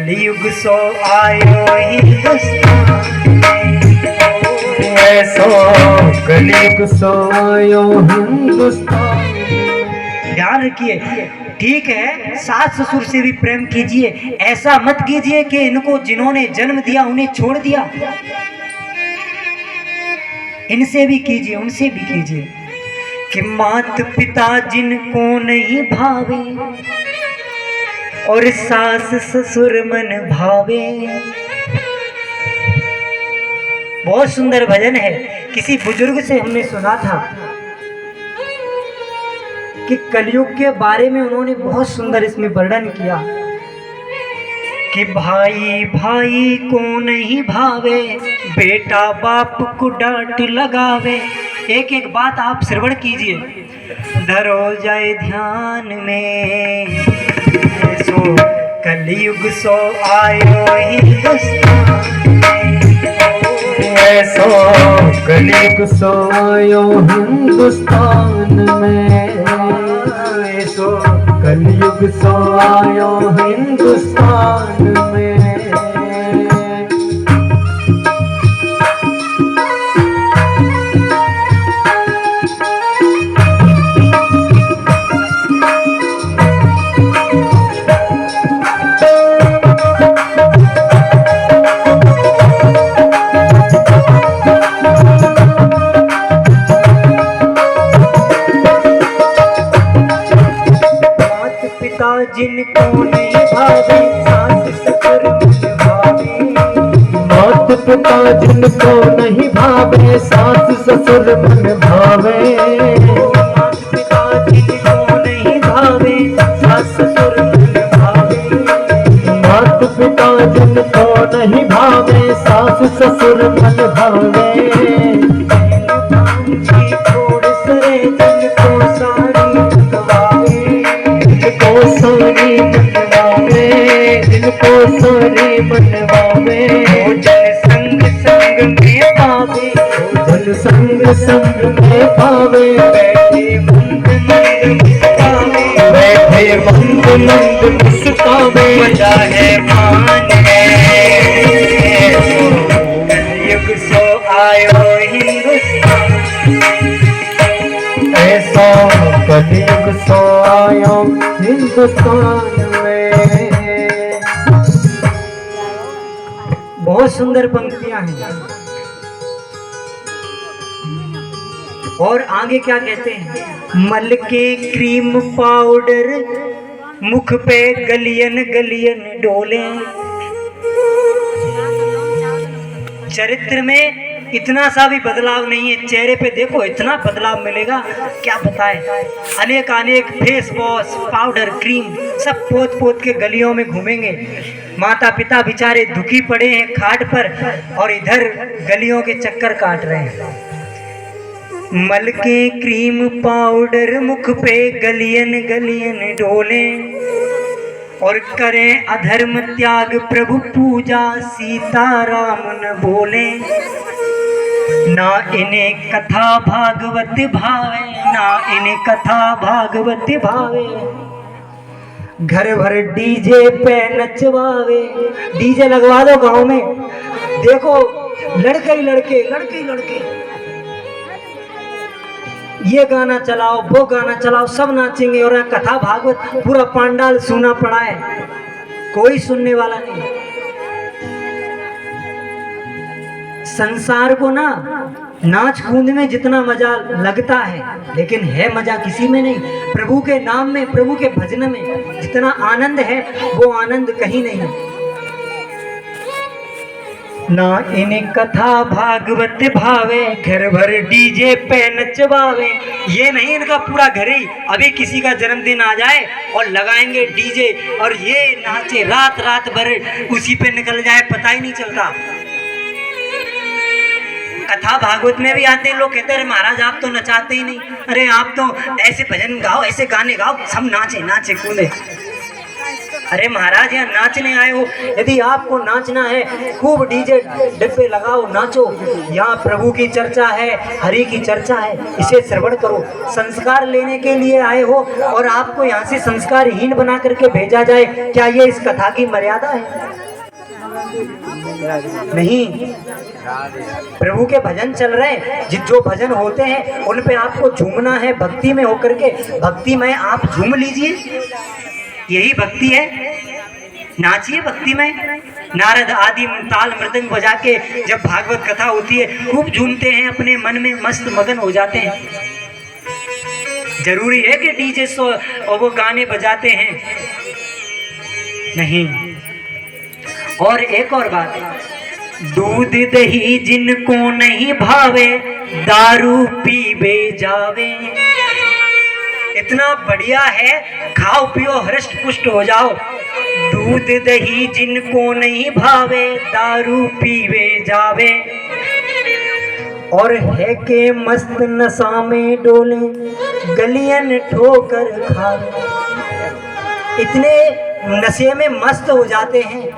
कलयुग सो आयो हिंदुस्तान में, ऐसो कलयुग सो आयो हिंदुस्तान। ध्यान रखिए, ठीक है सास ससुर से भी प्रेम कीजिए, ऐसा मत कीजिए कि इनको जिन्होंने जन्म दिया उन्हें छोड़ दिया। इनसे भी कीजिए, उनसे भी कीजिए कि मात पिता जिनको नहीं भावे और सास ससुर मन भावे। बहुत सुंदर भजन है, किसी बुजुर्ग से हमने सुना था कि कलयुग के बारे में उन्होंने बहुत सुंदर इसमें वर्णन किया कि भाई भाई को नहीं भावे, बेटा बाप को डांट लगावे। एक एक बात आप श्रवण कीजिए, धरो जाए ध्यान में, सो कलयुग सो आयो हिंदुस्तान में, ऐसो कलयुग सो आयो हिंदुस्तान में, ऐसो कलयुग सो आयो हिंदुस्तान में। जिनको नहीं भावे सास ससुर मन भावे, मात पिता जिनको नहीं भावे सास ससुर मन भावे, मात पिता जिनको नहीं भावे सास ससुर मन भावे, मात पिता जिनको नहीं भावे सास ससुर मन भावे, छोड़ सरे जिनको साड़ी बनवावे, जिनको सारी बनवावे, जिनको सारी बनवावे, जन संग संग में पावे, जन संग संग में पावे, बैठे मंद मंद मुस्कावे, बैठे मंद मंद मुस्कावे, मजा है मान है, कलयुग सो आयो हिंदुस्तान, ऐसा कलयुग सो आयो हिंदुस्तान में। बहुत सुंदर पंक्तियां हैं। और आगे क्या कहते हैं, मल के क्रीम पाउडर मुख पे गलियन गलियन डोले। चरित्र में इतना सा भी बदलाव नहीं है, चेहरे पे देखो इतना बदलाव मिलेगा क्या बताएं। अनेक अनेक फेस वॉश पाउडर क्रीम सब पोत पोत के गलियों में घूमेंगे। माता पिता बेचारे दुखी पड़े हैं खाट पर और इधर गलियों के चक्कर काट रहे हैं। मल के क्रीम पाउडर मुख पे गलियन गलियन डोले और करें अधर्म त्याग प्रभु पूजा सीताराम न बोले। ना इन्हें कथा भागवत भावे, ना इन्हें कथा भागवत भावे, घर भर डीजे पे नचवावे। डीजे लगवा दो गांव में, देखो लड़के ही लड़के लड़के ही लड़के, ये गाना चलाओ वो गाना चलाओ सब नाचेंगे और कथा भागवत पूरा पंडाल सुना पड़ा है, कोई सुनने वाला नहीं। संसार को ना नाच कूद में जितना मजा लगता है लेकिन है मजा किसी में नहीं। प्रभु के नाम में प्रभु के भजन में जितना आनंद है वो आनंद कहीं नहीं। ना इन्हें कथा भागवत भावे, घर भर डीजे पे नचवावे। ये नहीं इनका पूरा घर ही, अभी किसी का जन्मदिन आ जाए और लगाएंगे डीजे और ये नाचे रात रात भर उसी पे निकल जाए पता ही नहीं चलता। कथा भागवत में भी आते हैं लोग, कहते हैं महाराज आप तो नचाते ही नहीं, अरे आप तो ऐसे भजन गाओ ऐसे गाने गाओ सब नाचे नाचे कूदे। अरे महाराज यहाँ नाचने आए हो, यदि आपको नाचना है खूब डीजे डिब्बे लगाओ, नाचो। यहाँ प्रभु की चर्चा है, हरि की चर्चा है, इसे श्रवण करो। संस्कार लेने के लिए आए हो और आपको यहाँ से संस्कारहीन बना करके भेजा जाए, क्या ये इस कथा की मर्यादा है? नहीं। प्रभु के भजन चल रहे हैं, जो भजन होते हैं उन पे आपको झूमना है, भक्ति में होकर के। भक्ति में आप झूम लीजिए, यही भक्ति है। नाचिए भक्ति में। नारद आदि ताल मृदंग बजा के जब भागवत कथा होती है खूब झूमते हैं, अपने मन में मस्त मगन हो जाते हैं। जरूरी है कि डीजे और वो गाने बजाते हैं? नहीं। और एक और बात, दूध दही जिनको नहीं भावे दारू पीबे जावे। इतना बढ़िया है, खाओ पियो हृष्ट पुष्ट हो जाओ। दूध दही जिनको नहीं भावे दारू पीवे जावे, और है के मस्त नशा में डोले गलियन ठोकर खावे। इतने नशे में मस्त हो जाते हैं,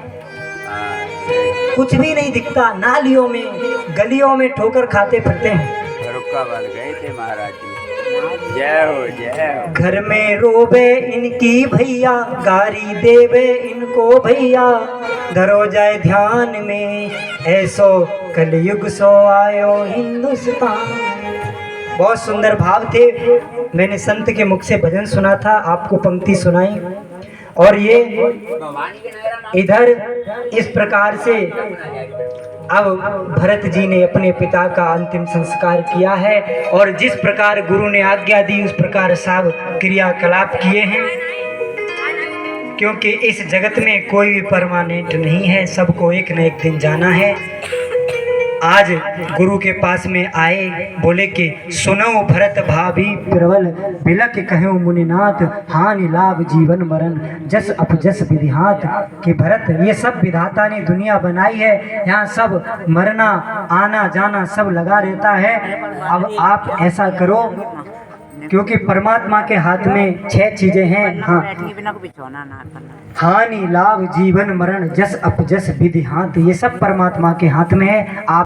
कुछ भी नहीं दिखता, नालियों में गलियों में ठोकर खाते फिरते हैं। रुक्का बन गए थे महाराज जी। जय हो जय हो। घर में रोबे इनकी भैया, गारी देवे इनको भैया। धरो जाए ध्यान में ऐसो कलयुग सो आयो हिंदुस्तान। बहुत सुंदर भाव थे। मैंने संत के मुख से भजन सुना था, आपको पंक्ति सुनाई। और ये इधर इस प्रकार से अब भरत जी ने अपने पिता का अंतिम संस्कार किया है, और जिस प्रकार गुरु ने आज्ञा दी उस प्रकार सब क्रियाकलाप किए हैं। क्योंकि इस जगत में कोई भी परमानेंट नहीं है, सबको एक न एक दिन जाना है। आज गुरु के पास में आए, बोले कि सुनो भरत भाभी प्रबल, बिलक कहो मुनिनाथ, हानि लाभ जीवन मरण जस अपजस विधिहात। कि भरत, ये सब विधाता ने दुनिया बनाई है, यहाँ सब मरना आना जाना सब लगा रहता है। अब आप ऐसा करो, क्योंकि परमात्मा के हाथ में 6 चीजें हैं। हाँ, हानि लाभ जीवन मरण जस अपजस विधिहात, ये सब परमात्मा के हाथ में है। आप